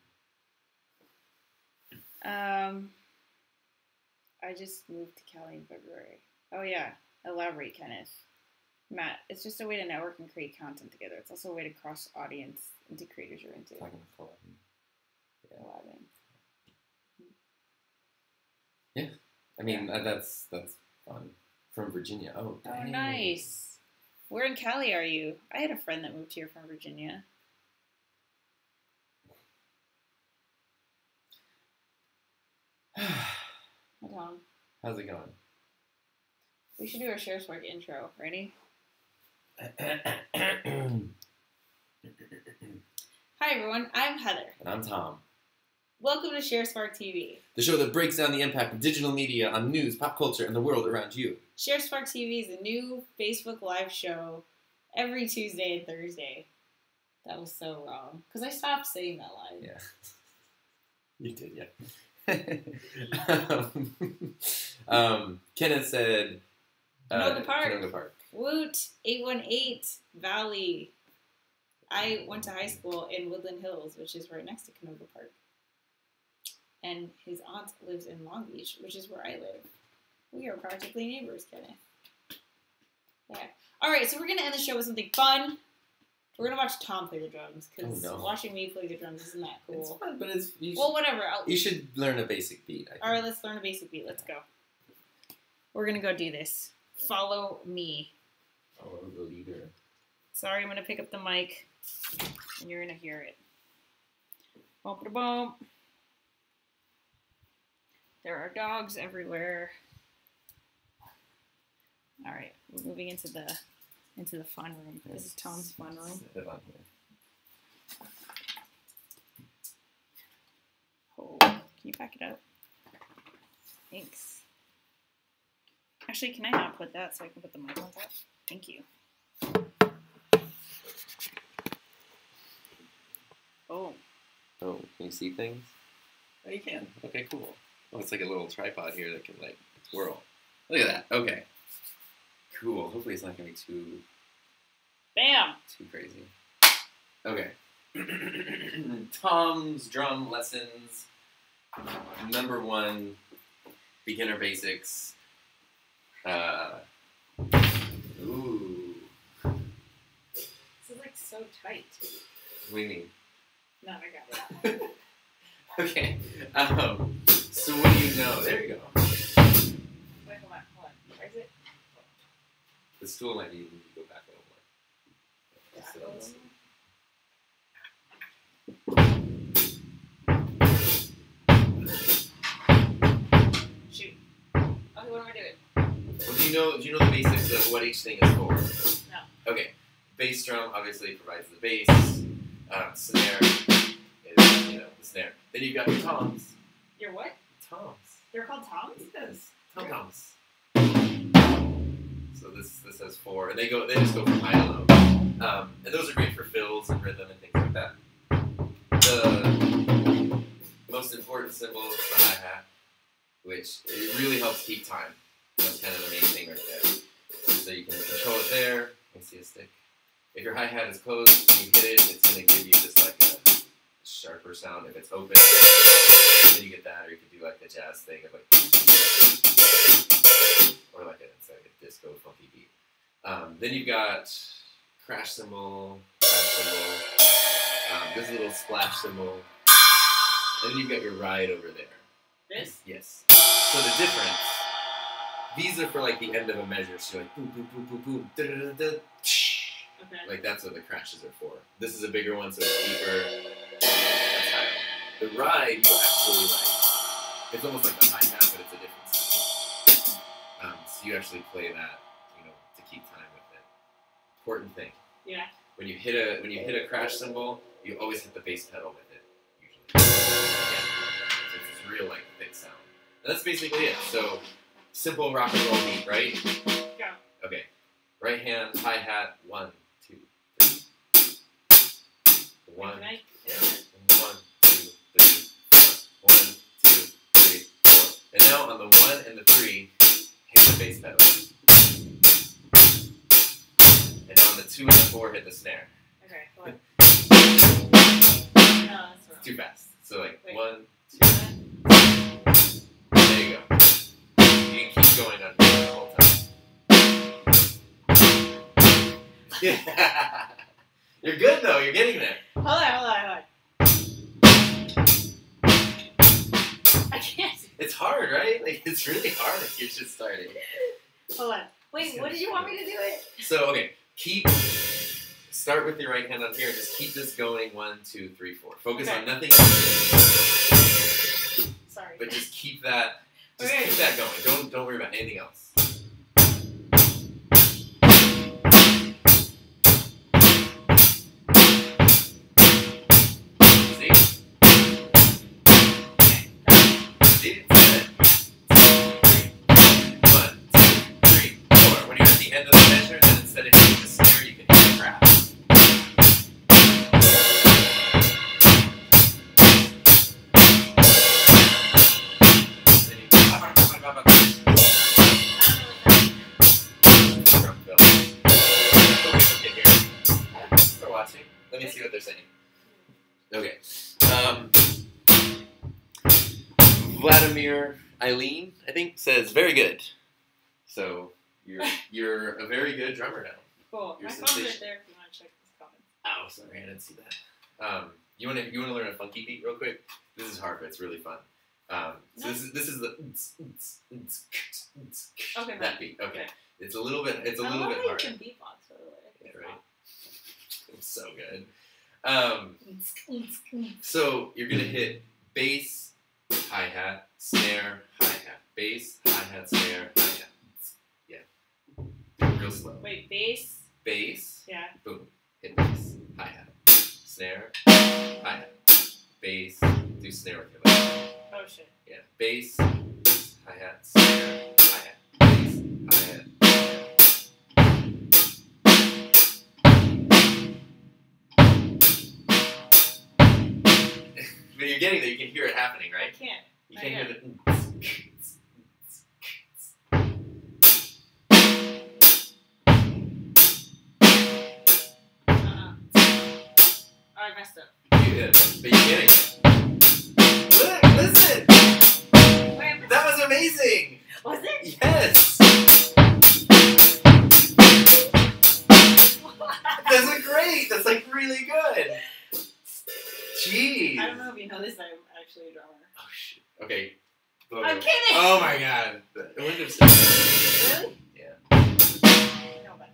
I just moved to Cali in February. Oh yeah, elaborate, Kenneth. Matt, it's just a way to network and create content together. It's also a way to cross audience into creators you're into. Talking with collabing. Yeah. Collabing. Yeah, I mean that's fun. From Virginia. Oh, dang. Oh, nice. Where in Cali are you? I had a friend that moved here from Virginia. Hi, Tom. How's it going? We should do our Sharespark intro. Ready? Hi, everyone. I'm Heather. And I'm Tom. Welcome to Sharespark TV, the show that breaks down the impact of digital media on news, pop culture, and the world around you. Sharespark TV is a new Facebook Live show every Tuesday and Thursday. That was so wrong. Because I stopped saying that live. Yeah. You did, yeah. Kenneth said... Canoga Park. Canoga Park. Woot! 818 Valley. I went to high school in Woodland Hills, which is right next to Canoga Park. And his aunt lives in Long Beach, which is where I live. We are practically neighbors, Kenneth. Yeah. All right, so we're going to end the show with something fun. We're going to watch Tom play the drums, because watching me play the drums isn't that cool. It's fun, but it's... Well, whatever. You should learn a basic beat, I think. All right, let's learn a basic beat. Let's go. We're going to go do this. Follow me. Follow the leader. Sorry, I'm going to pick up the mic, and you're going to hear it. Bump-a-bump. There are dogs everywhere. All right, we're moving into the fun room. This is Tom's fun room. Oh, can you back it up? Thanks. Actually, can I not put that so I can put the mic on top? Thank you. Oh. Oh, can you see things? Oh, you can. Okay, cool. Oh, it's like a little tripod here that can, like, twirl. Look at that. Okay. Cool. Hopefully it's not going to be too... Bam! Too crazy. Okay. Tom's drum lessons. Number 1, beginner basics. Ooh. This is, like, so tight. What do you mean? No, I got it. Okay. So what do you know? There you go. Wait, hold on. Where is it? The stool might be, you need to go back a little more. Shoot. Okay, what am I doing? Well, do you know the basics of what each thing is for? No. Okay. Bass drum obviously provides the bass. Snare is, the snare. Then you've got your toms. Your what? Toms. They're called toms? Yes. Tom-toms. So this has 4, and they just go from high to low. And those are great for fills and rhythm and things like that. The most important cymbal is the hi-hat, which it really helps keep time. That's kind of the main thing right there. So you can control it there. You can see a stick. If your hi-hat is closed and you hit it, it's going to give you just like a sharper sound. If it's open, then you get that, or you could do like the jazz thing of like, or like it's like a disco funky beat. Then you've got crash cymbal, this little splash cymbal, and then you've got your ride over there. This? Yes. So the difference, these are for like the end of a measure, so you're like boom, boom, boom, boom, boom, da da da da. Okay. Like that's what the crashes are for. This is a bigger one, so it's deeper. That's higher. The ride, you actually like, it's almost like a hi-hat, but it's a different sound. So you actually play that, to keep time with it. Important thing. Yeah. When you hit a crash cymbal, you always hit the bass pedal with it, usually. Yeah. So That's basically it. So, simple rock and roll beat, right? Go. Okay. Right hand, hi-hat, 1, 2, 3. 1, yeah. 1, 2, 3, 4. 1, 2, 3, 4. And now on the 1 and the 3, hit the bass pedal. And now on the 2 and the 4, hit the snare. Okay, hold on. No, that's wrong. Too fast. So like, Wait. 1, 2, there you go. You can keep going on the whole time. Yeah. You're good though, you're getting there. Hold on. I can't. It's hard, right? Like, it's really hard if you're just starting. Hold on. Wait, what did you want me to do it? So, okay, start with your right hand on here, just keep this going, 1, 2, 3, 4. Focus on nothing else. Sorry. But just keep that, keep that going. Don't worry about anything else. Let me see what they're saying. Okay. Vladimir Eileen, I think, says very good. So you're a very good drummer now. Cool. You're My phone's right there if you want to check this comment. Oh, sorry, I didn't see that. You wanna learn a funky beat real quick? This is hard, but it's really fun. So this is the Okay, that beat. Okay. It's a little bit harder. You can beatbox, by the way. Yeah, right. It's so good. So you're gonna hit bass, hi-hat, snare, hi-hat, bass, hi-hat, snare, hi-hat. Yeah. Real slow. Wait, bass. Bass. Yeah. Boom. Hit bass, hi-hat, snare, hi-hat, bass. Do snare with your left. Oh shit. Yeah. Bass, hi-hat, snare, hi-hat, bass, hi-hat. But you're getting there. You can hear it happening, right? I can't. You can't hear the. Oh, I messed up. You did, but you're getting it. Listen! Wait, That was amazing! was it? Yes! That's great! That's like really good! Jeez! I don't know if you know this, I'm actually a drummer. Oh shit. Okay. I'm kidding! Oh my god. The Windows. Really? Yeah. No, but.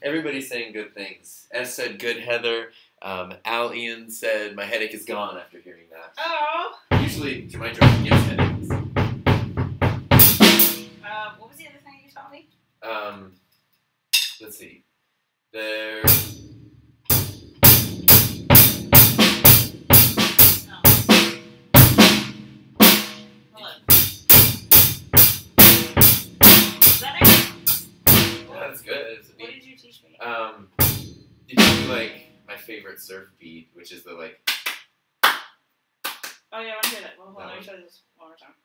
Everybody's saying good things. S said good Heather. Al Ian said my headache is gone after hearing that. Oh! Usually to my drum gives headaches. What was the other thing you taught me? Let's see. There. Hold on. Is that it? Yeah, that's good. It's a What beat. did you teach me? Did you do like my favorite surf beat, which is the like. Oh yeah, I want to hear that. Well, hold on, let me show this one more time.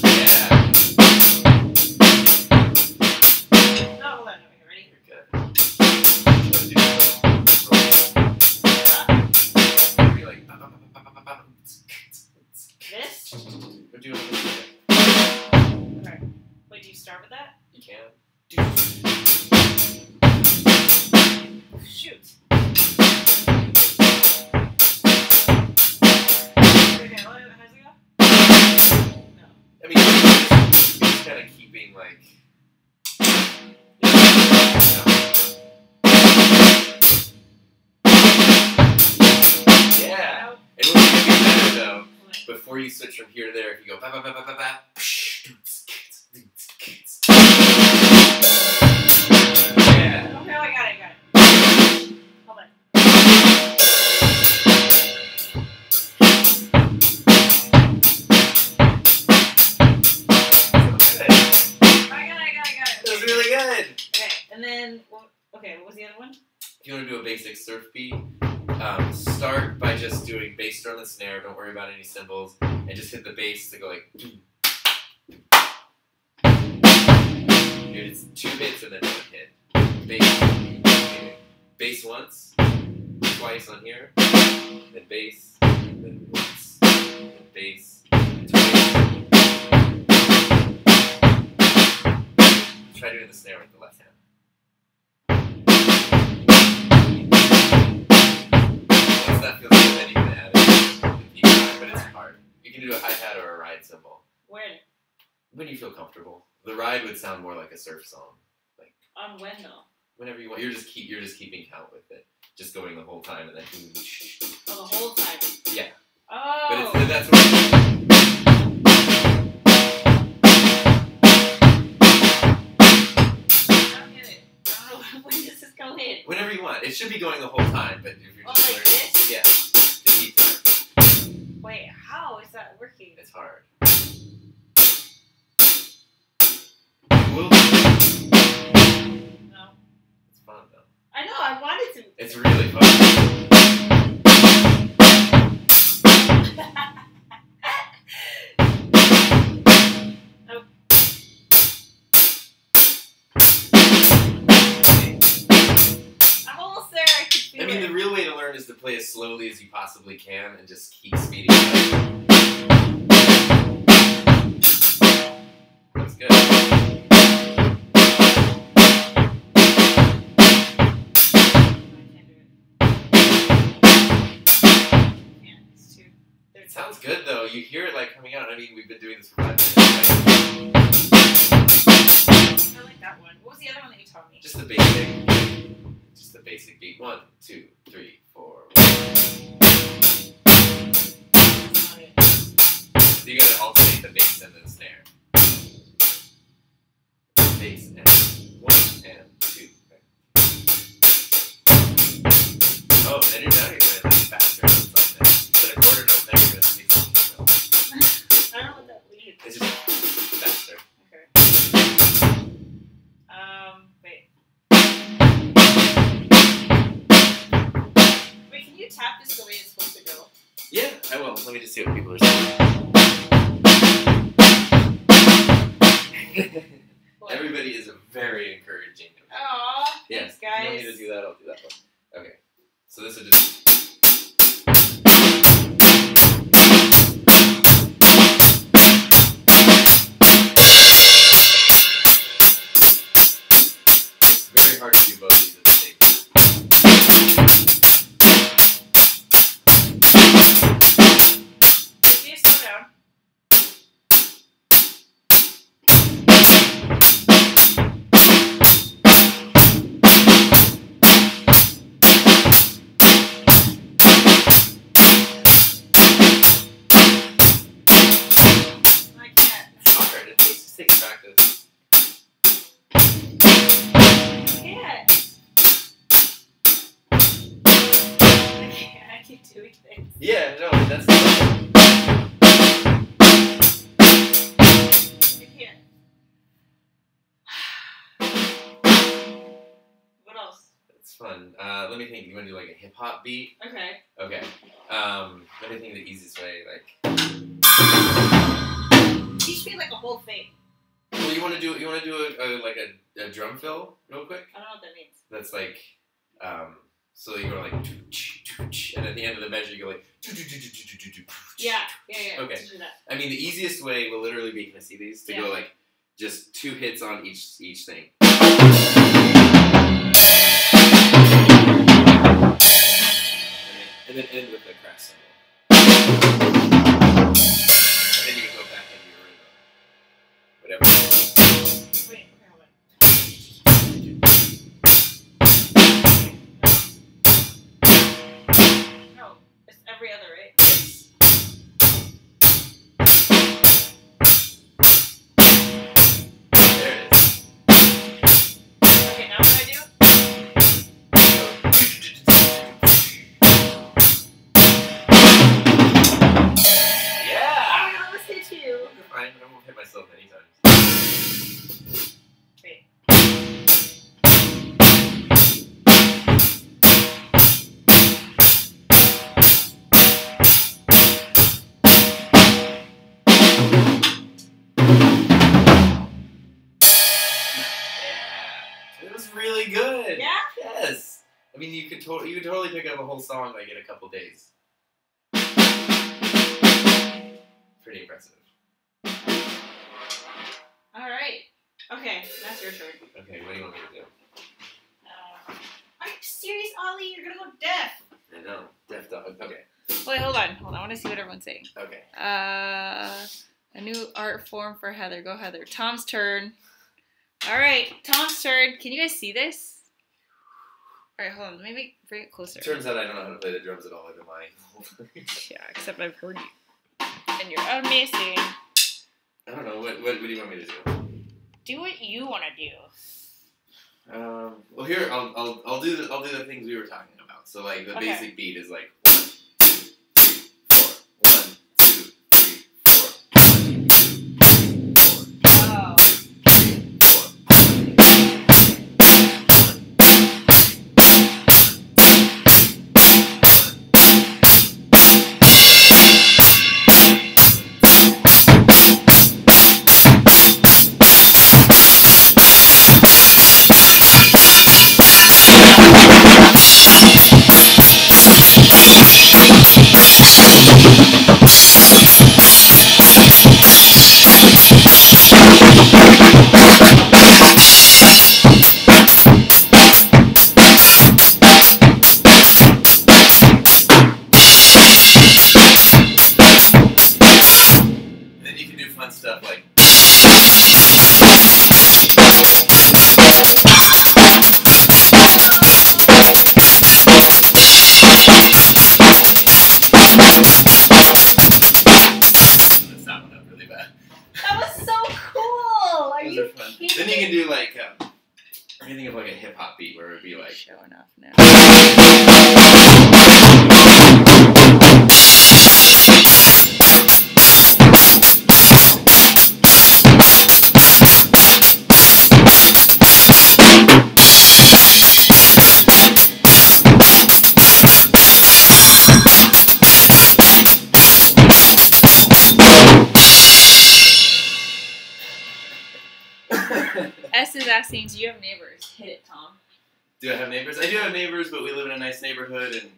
Yeah. No, hold on, okay, ready? You're good. You're like. This? We're doing this. Okay. Wait, do you start with that? You can. Shoot. I mean, it's just kind of keeping like. Yeah. And when you get better though, before you switch from here to there, if you go ba ba ba ba ba ba, then, okay, what was the other one? If you want to do a basic surf beat, start by just doing bass drum and snare. Don't worry about any cymbals, and just hit the bass to go like. Dude, it's 2 hits and then 1 hit. Bass once, twice on here, then bass, then once, then bass, twice. Try doing the snare with the left hand. Once that feels good, then you can add it to the keyboard, but it's hard. You can do a hi-hat or a ride cymbal. When you feel comfortable. The ride would sound more like a surf song. Like on when though? Whenever you want. You're just keeping count with it. Just going the whole time and then. Oh, the whole time. Yeah. Oh. But that's what. When does this go in? Whenever you want. It should be going the whole time, but if you're just like this? Yeah. To keep time. Wait, how is that working? It's hard. No. It's fun though. I know, I wanted to. It's really fun. I mean, the real way to learn is to play as slowly as you possibly can and just keep speeding up. That's good. It sounds good though. You hear it like coming out. I mean, we've been doing this for 5 minutes. Right? I like that one. What was the other one that you taught me? Just the basic beat. 1, 2, 3, 4. So you gotta alternate the bass and the snare. Bass and 1 and 2. Oh, then you're now you're doing it faster. Instead of quarter note, now you're doing it. I don't know what that means. It's just faster. Okay. Wait. Wait, can you tap this the way it's supposed to go? Yeah, I will. Let me just see what people are saying. Everybody is very encouraging. Aww, thanks guys. If you want me to do that, I'll do that one. Okay. So this would just... It's very hard to do both these at the same time. Can you slow down? Yeah, no, that's not... I can't. What else? It's fun. Let me think. You want to do like a hip hop beat? Okay. Okay. Let me think of the easiest way. Like, teach me like a whole thing. Well, you want to do a drum fill real quick? I don't know what that means. That's like, so you go like, and at the end of the measure you go like, yeah. Okay. I mean, the easiest way will literally be, can I see these? To go like, just 2 hits on each thing. And then end with the crash cymbal. And then you can go back into your rhythm. Whatever. Wait, okay, hold on. No, it's every other, right? There it is. Okay, now what do I do? I won't hit myself many times. Wait. up a whole song like in a couple days. Pretty impressive. All right. Okay, that's your turn. Okay, what do you want me to do? Are you serious, Ollie? You're gonna go deaf. I know. Deaf dog. Okay. Wait, hold on. I want to see what everyone's saying. Okay. A new art form for Heather. Go, Heather. Tom's turn. All right, Tom's turn. Can you guys see this? All right, hold on. Maybe bring it closer. Turns out I don't know how to play the drums at all. Either mine. Yeah, except I've heard you. And you're amazing. I don't know. What do you want me to do? Do what you want to do. Well, here I'll do the things we were talking about. So like the basic beat is like 1, 2, 3, 4. 1, 2, 3, 4. Oh. Stuff like that's that one up really bad. That was so cool. Are you kidding? Then you can do like anything of like a hip hop beat where it would be like showing off now. S is asking, do you have neighbors? Hit it, Tom. Do I have neighbors? I do have neighbors, but we live in a nice neighborhood, and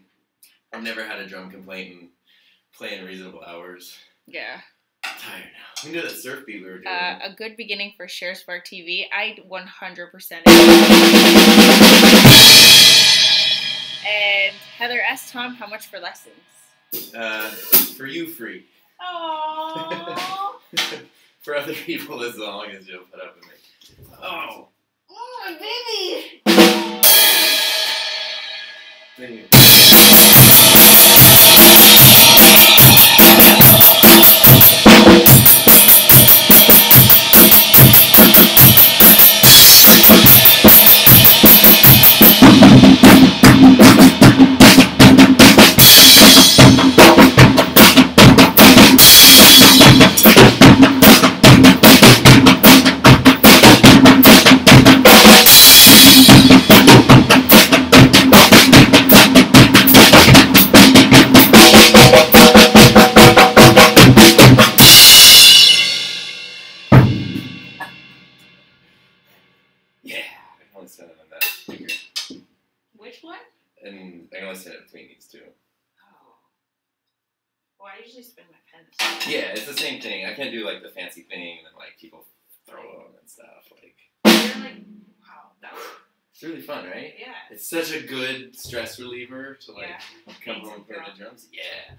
I've never had a drum complaint and play in reasonable hours. Yeah. I'm tired now. We can do that surf beat we were doing. A good beginning for Sharespark TV. I 100%. And Heather asked Tom how much for lessons. For you, free. Aww. For other people, as long as you'll put up with me. Oh. Oh, my baby. Thank you. Which one? And I can only set it between these two. Oh. Well, I usually spin my pen. Yeah, it's the same thing. I can't do like the fancy thing and then like people throw them and stuff. Like. You're like, wow, that was. It's really fun, right? Yeah. It's such a good stress reliever to like come home and play the drums. Yeah.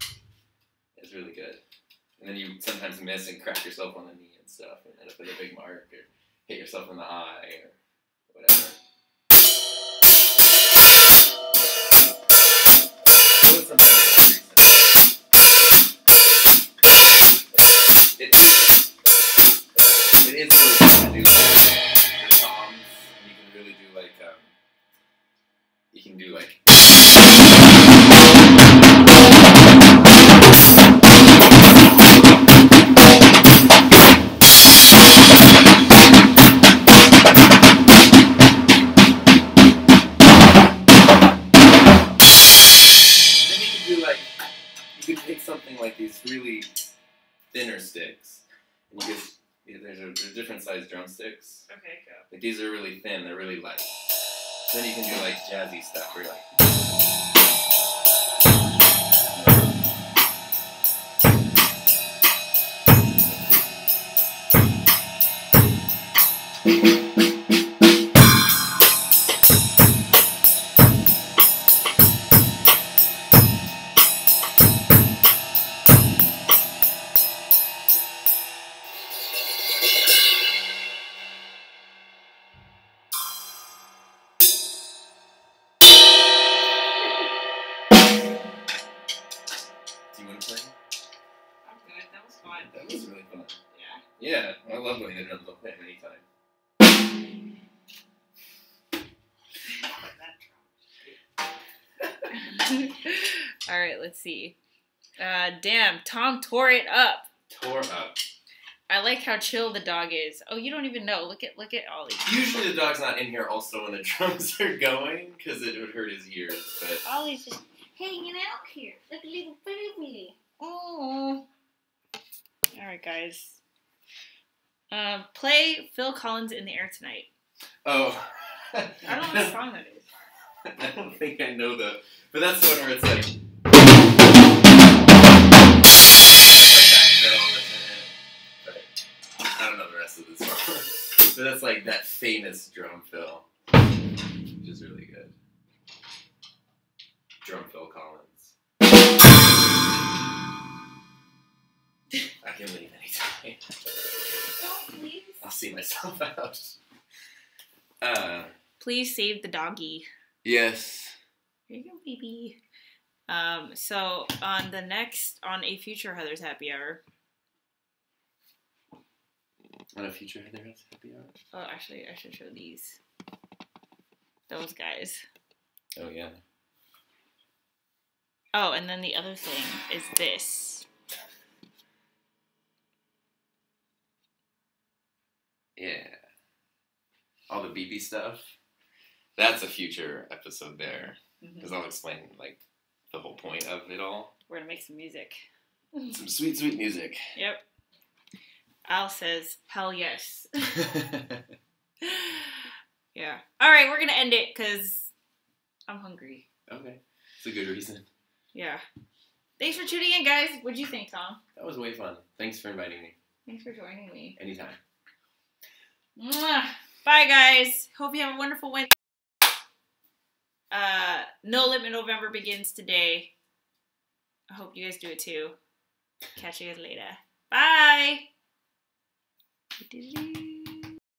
It's really good. And then you sometimes miss and crack yourself on the knee and stuff and end up with a big mark or hit yourself in the eye or whatever. It is really fun to do the toms. You can really do like you can do like. Really thinner sticks. And you get, there's different sized drumsticks. Okay, go. Like these are really thin, they're really light. Then you can do like jazzy stuff where you're like. Do you want to play? I'm good. That was fun. That was really fun. Yeah? Yeah, I love going to drums. I'll play them anytime. Alright, let's see. Damn, Tom tore it up. Tore up. I like how chill the dog is. Oh, you don't even know. Look at Ollie. Usually the dog's not in here also when the drums are going, because it would hurt his ears, but... Ollie's just hanging out here. Like a little baby. Oh. Alright, guys. Play Phil Collins in the Air Tonight. Oh. I don't know what song that is. I don't think I know the... But that's the one where it's like... But I don't know the rest of the song. But that's like that famous drum fill. Which is really good. Drum Phil Collins. I can leave anytime. Don't please. I'll see myself out. Please save the doggy. Yes. Here you go, baby. So on a future Heather's Happy Hour. On a future Heather's Happy Hour? Oh, actually, I should show these. Those guys. Oh, yeah. Oh, and then the other thing is this. Yeah. All the BB stuff. That's a future episode there. Because I'll explain, like, the whole point of it all. We're going to make some music. Some sweet, sweet music. Yep. Al says, hell yes. Yeah. All right, we're going to end it because I'm hungry. Okay. It's a good reason. Yeah. Thanks for tuning in, guys. What'd you think, Tom? That was way fun. Thanks for inviting me. Thanks for joining me. Anytime. Mwah. Bye, guys. Hope you have a wonderful Wednesday. No Limit November begins today. I hope you guys do it too. Catch you guys later. Bye.